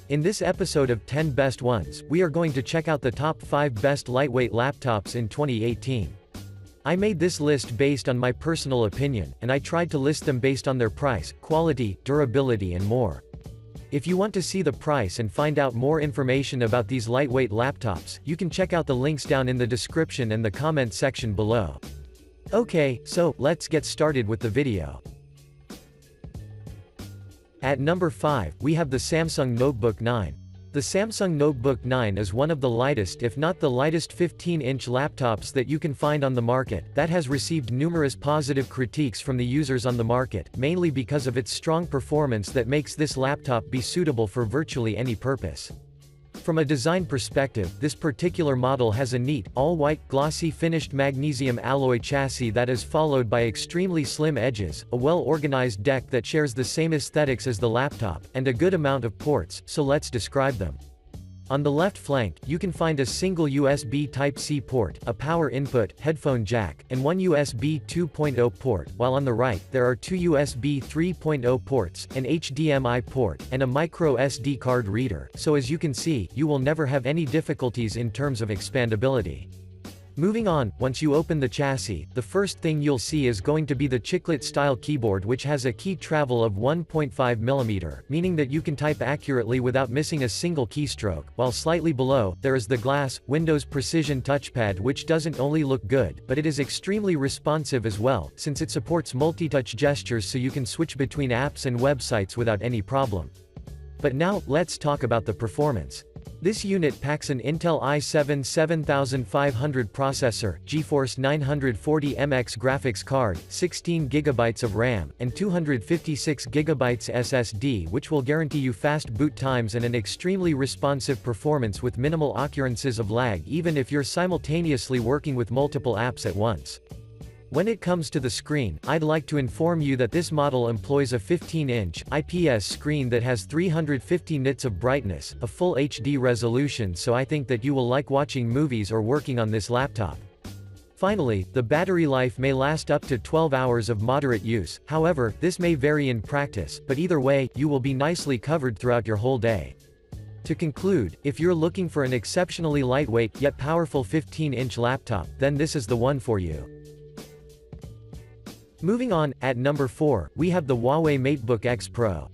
In this episode of 10 Best Ones, we are going to check out the top 5 best lightweight laptops in 2018. I made this list based on my personal opinion, and I tried to list them based on their price, quality, durability and more. If you want to see the price and find out more information about these lightweight laptops, you can check out the links down in the description and the comment section below. Okay, so, let's get started with the video. At number 5, we have the Samsung Notebook 9. The Samsung Notebook 9 is one of the lightest if not the lightest 15-inch laptops that you can find on the market, that has received numerous positive critiques from the users on the market, mainly because of its strong performance that makes this laptop be suitable for virtually any purpose. From a design perspective, this particular model has a neat, all-white, glossy finished magnesium alloy chassis that is followed by extremely slim edges, a well-organized deck that shares the same aesthetics as the laptop, and a good amount of ports, so let's describe them. On the left flank, you can find a single USB Type-C port, a power input, headphone jack, and one USB 2.0 port, while on the right, there are two USB 3.0 ports, an HDMI port, and a micro SD card reader, so as you can see, you will never have any difficulties in terms of expandability. Moving on, once you open the chassis, the first thing you'll see is going to be the chiclet-style keyboard which has a key travel of 1.5 mm, meaning that you can type accurately without missing a single keystroke, while slightly below, there is the glass, Windows Precision touchpad which doesn't only look good, but it is extremely responsive as well, since it supports multi-touch gestures so you can switch between apps and websites without any problem. But now, let's talk about the performance. This unit packs an Intel i7 7500 processor, GeForce 940MX graphics card, 16GB of RAM, and 256GB SSD which will guarantee you fast boot times and an extremely responsive performance with minimal occurrences of lag even if you're simultaneously working with multiple apps at once. When it comes to the screen, I'd like to inform you that this model employs a 15-inch IPS screen that has 350 nits of brightness, a full HD resolution, so I think that you will like watching movies or working on this laptop. Finally, the battery life may last up to 12 hours of moderate use, however, this may vary in practice, but either way, you will be nicely covered throughout your whole day. To conclude, if you're looking for an exceptionally lightweight yet powerful 15-inch laptop, then this is the one for you. Moving on, at number 4, we have the Huawei MateBook X Pro.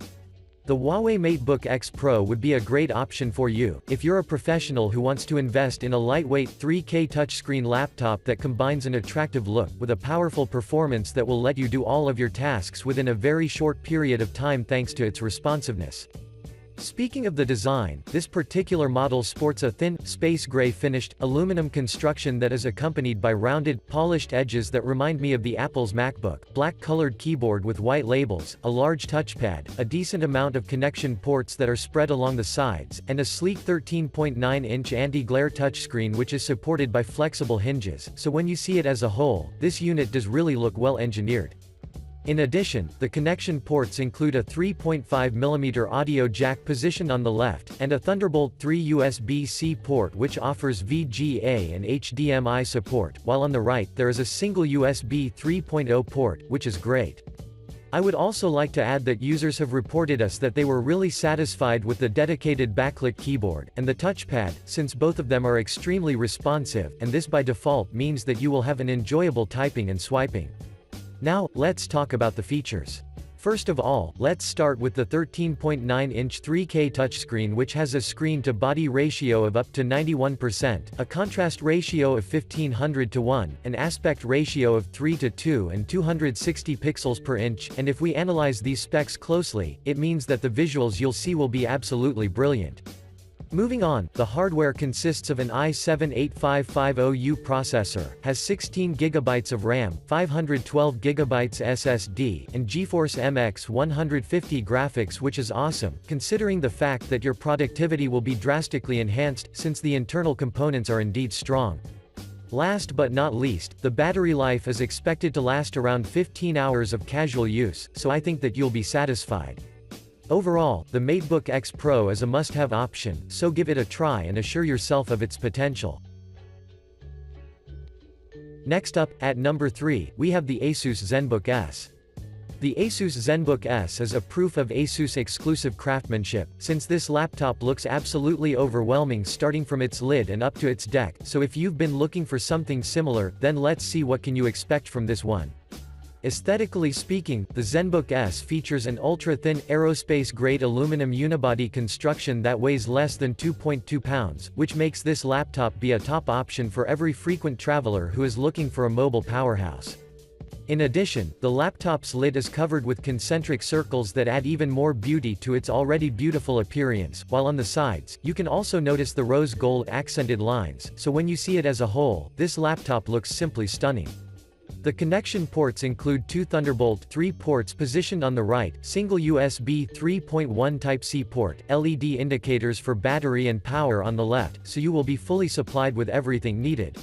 The Huawei MateBook X Pro would be a great option for you, if you're a professional who wants to invest in a lightweight 3K touchscreen laptop that combines an attractive look with a powerful performance that will let you do all of your tasks within a very short period of time thanks to its responsiveness. Speaking of the design, this particular model sports a thin, space gray finished, aluminum construction that is accompanied by rounded, polished edges that remind me of the Apple's MacBook, black-colored keyboard with white labels, a large touchpad, a decent amount of connection ports that are spread along the sides, and a sleek 13.9-inch anti-glare touchscreen which is supported by flexible hinges, so when you see it as a whole, this unit does really look well engineered. In addition, the connection ports include a 3.5 mm audio jack positioned on the left, and a Thunderbolt 3 USB-C port which offers VGA and HDMI support, while on the right, there is a single USB 3.0 port, which is great. I would also like to add that users have reported us that they were really satisfied with the dedicated backlit keyboard, and the touchpad, since both of them are extremely responsive, and this by default means that you will have an enjoyable typing and swiping. Now, let's talk about the features. First of all, let's start with the 13.9-inch 3K touchscreen which has a screen-to-body ratio of up to 91%, a contrast ratio of 1500:1, an aspect ratio of 3:2 and 260 pixels per inch, and if we analyze these specs closely, it means that the visuals you'll see will be absolutely brilliant. Moving on, the hardware consists of an i7-8550U processor, has 16GB of RAM, 512GB SSD, and GeForce MX 150 graphics which is awesome, considering the fact that your productivity will be drastically enhanced, since the internal components are indeed strong. Last but not least, the battery life is expected to last around 15 hours of casual use, so I think that you'll be satisfied. Overall, the MateBook X Pro is a must-have option, so give it a try and assure yourself of its potential. Next up, at number 3, we have the Asus ZenBook S. The Asus ZenBook S is a proof of Asus exclusive craftsmanship, since this laptop looks absolutely overwhelming starting from its lid and up to its deck, so if you've been looking for something similar, then let's see what can you expect from this one. Aesthetically speaking, the ZenBook S features an ultra-thin, aerospace-grade aluminum unibody construction that weighs less than 2.2 pounds, which makes this laptop be a top option for every frequent traveler who is looking for a mobile powerhouse. In addition, the laptop's lid is covered with concentric circles that add even more beauty to its already beautiful appearance, while on the sides, you can also notice the rose gold accented lines, so when you see it as a whole, this laptop looks simply stunning. The connection ports include two Thunderbolt 3 ports positioned on the right, single USB 3.1 Type-C port, LED indicators for battery and power on the left, so you will be fully supplied with everything needed.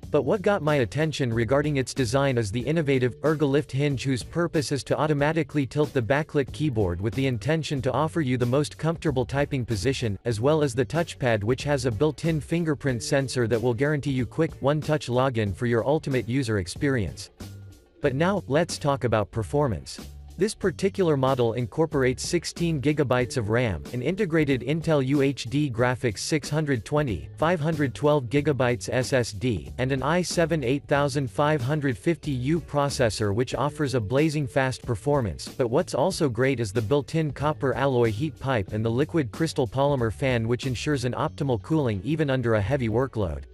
But what got my attention regarding its design is the innovative, ErgoLift hinge whose purpose is to automatically tilt the backlit keyboard with the intention to offer you the most comfortable typing position, as well as the touchpad which has a built-in fingerprint sensor that will guarantee you quick, one-touch login for your ultimate user experience. But now, let's talk about performance. This particular model incorporates 16 GB of RAM, an integrated Intel UHD graphics 620, 512 GB SSD, and an i7 8550U processor which offers a blazing fast performance, but what's also great is the built-in copper alloy heat pipe and the liquid crystal polymer fan which ensures an optimal cooling even under a heavy workload.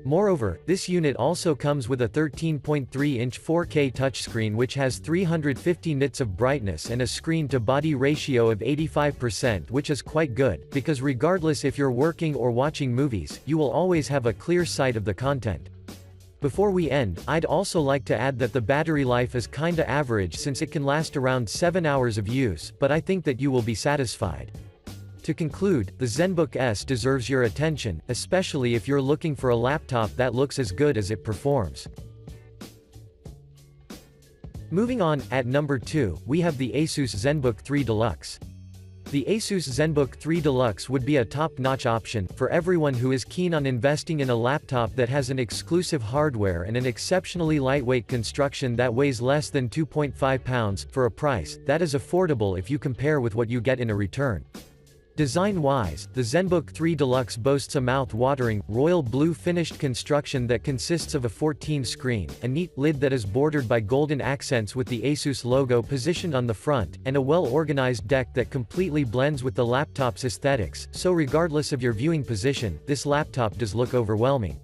Moreover, this unit also comes with a 13.3-inch 4K touchscreen which has 350 nits of brightness and a screen-to-body ratio of 85%, which is quite good, because regardless if you're working or watching movies, you will always have a clear sight of the content. Before we end, I'd also like to add that the battery life is kinda average since it can last around 7 hours of use, but I think that you will be satisfied. To conclude, the ZenBook S deserves your attention, especially if you're looking for a laptop that looks as good as it performs. Moving on, at number 2, we have the Asus ZenBook 3 Deluxe. The Asus ZenBook 3 Deluxe would be a top-notch option for everyone who is keen on investing in a laptop that has an exclusive hardware and an exceptionally lightweight construction that weighs less than 2.5 pounds, for a price that is affordable if you compare with what you get in a return. Design-wise, the ZenBook 3 Deluxe boasts a mouth-watering, royal blue finished construction that consists of a 14-screen, a neat lid that is bordered by golden accents with the Asus logo positioned on the front, and a well-organized deck that completely blends with the laptop's aesthetics, so regardless of your viewing position, this laptop does look overwhelming.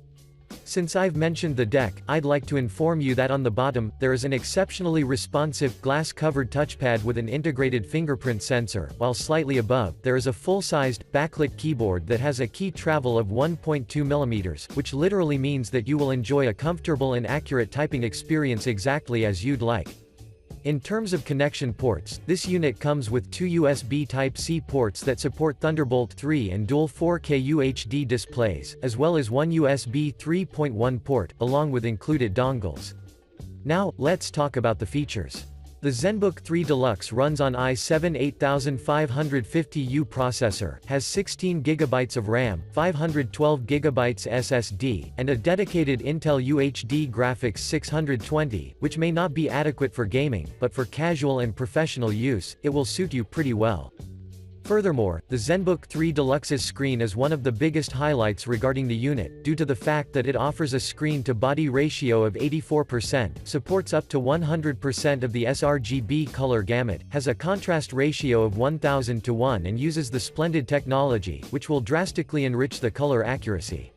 Since I've mentioned the deck, I'd like to inform you that on the bottom, there is an exceptionally responsive, glass-covered touchpad with an integrated fingerprint sensor, while slightly above, there is a full-sized, backlit keyboard that has a key travel of 1.2 mm, which literally means that you will enjoy a comfortable and accurate typing experience exactly as you'd like. In terms of connection ports, this unit comes with two USB Type-C ports that support Thunderbolt 3 and dual 4K UHD displays, as well as one USB 3.1 port, along with included dongles. Now, let's talk about the features. The ZenBook 3 Deluxe runs on i7 8550U processor, has 16 GB of RAM, 512 GB SSD, and a dedicated Intel UHD graphics 620, which may not be adequate for gaming, but for casual and professional use, it will suit you pretty well. Furthermore, the ZenBook 3 Deluxe's screen is one of the biggest highlights regarding the unit, due to the fact that it offers a screen-to-body ratio of 84%, supports up to 100% of the sRGB color gamut, has a contrast ratio of 1000 to 1 and uses the Splendid technology, which will drastically enrich the color accuracy.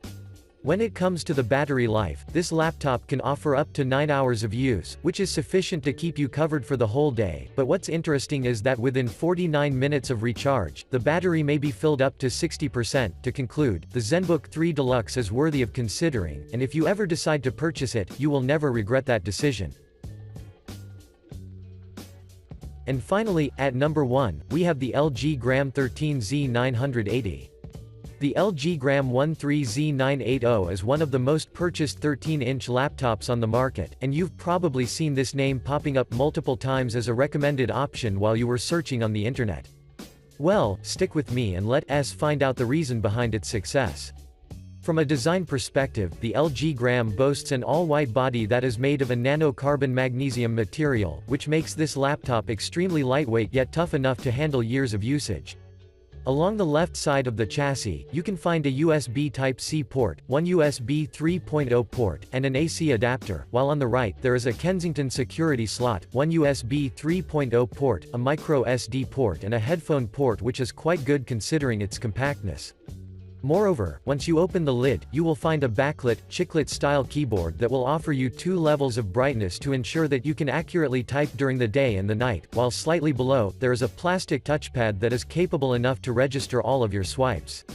When it comes to the battery life, this laptop can offer up to 9 hours of use, which is sufficient to keep you covered for the whole day, but what's interesting is that within 49 minutes of recharge, the battery may be filled up to 60%. To conclude, the ZenBook 3 Deluxe is worthy of considering, and if you ever decide to purchase it, you will never regret that decision. And finally, at number 1, we have the LG Gram 13Z 980. The LG Gram 13Z980 is one of the most purchased 13-inch laptops on the market, and you've probably seen this name popping up multiple times as a recommended option while you were searching on the internet. Well, stick with me and let us find out the reason behind its success. From a design perspective, the LG Gram boasts an all-white body that is made of a nano-carbon magnesium material, which makes this laptop extremely lightweight yet tough enough to handle years of usage. Along the left side of the chassis, you can find a USB Type-C port, one USB 3.0 port, and an AC adapter, while on the right, there is a Kensington security slot, one USB 3.0 port, a micro SD port and a headphone port, which is quite good considering its compactness. Moreover, once you open the lid, you will find a backlit, chiclet-style keyboard that will offer you 2 levels of brightness to ensure that you can accurately type during the day and the night, while slightly below, there is a plastic touchpad that is capable enough to register all of your swipes.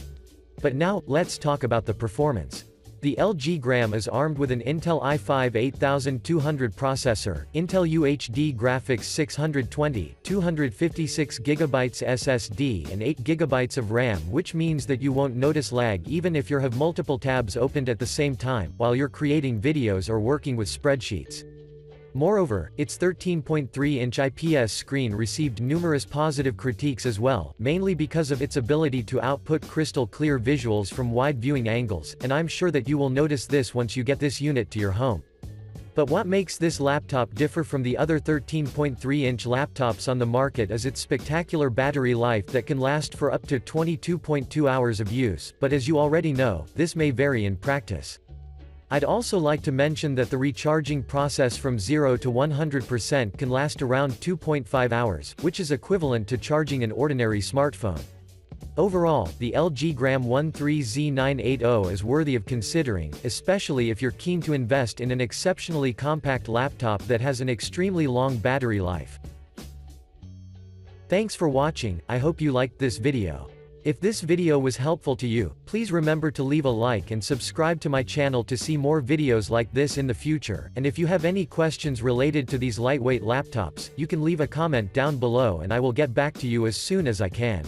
But now, let's talk about the performance. The LG Gram is armed with an Intel i5 8200 processor, Intel UHD graphics 620, 256GB SSD and 8GB of RAM, which means that you won't notice lag even if you have multiple tabs opened at the same time, while you're creating videos or working with spreadsheets. Moreover, its 13.3-inch IPS screen received numerous positive critiques as well, mainly because of its ability to output crystal-clear visuals from wide viewing angles, and I'm sure that you will notice this once you get this unit to your home. But what makes this laptop differ from the other 13.3-inch laptops on the market is its spectacular battery life that can last for up to 22.2 hours of use, but as you already know, this may vary in practice. I'd also like to mention that the recharging process from 0 to 100% can last around 2.5 hours, which is equivalent to charging an ordinary smartphone. Overall, the LG Gram 13Z980 is worthy of considering, especially if you're keen to invest in an exceptionally compact laptop that has an extremely long battery life. Thanks for watching, I hope you liked this video. If this video was helpful to you, please remember to leave a like and subscribe to my channel to see more videos like this in the future, and if you have any questions related to these lightweight laptops, you can leave a comment down below and I will get back to you as soon as I can.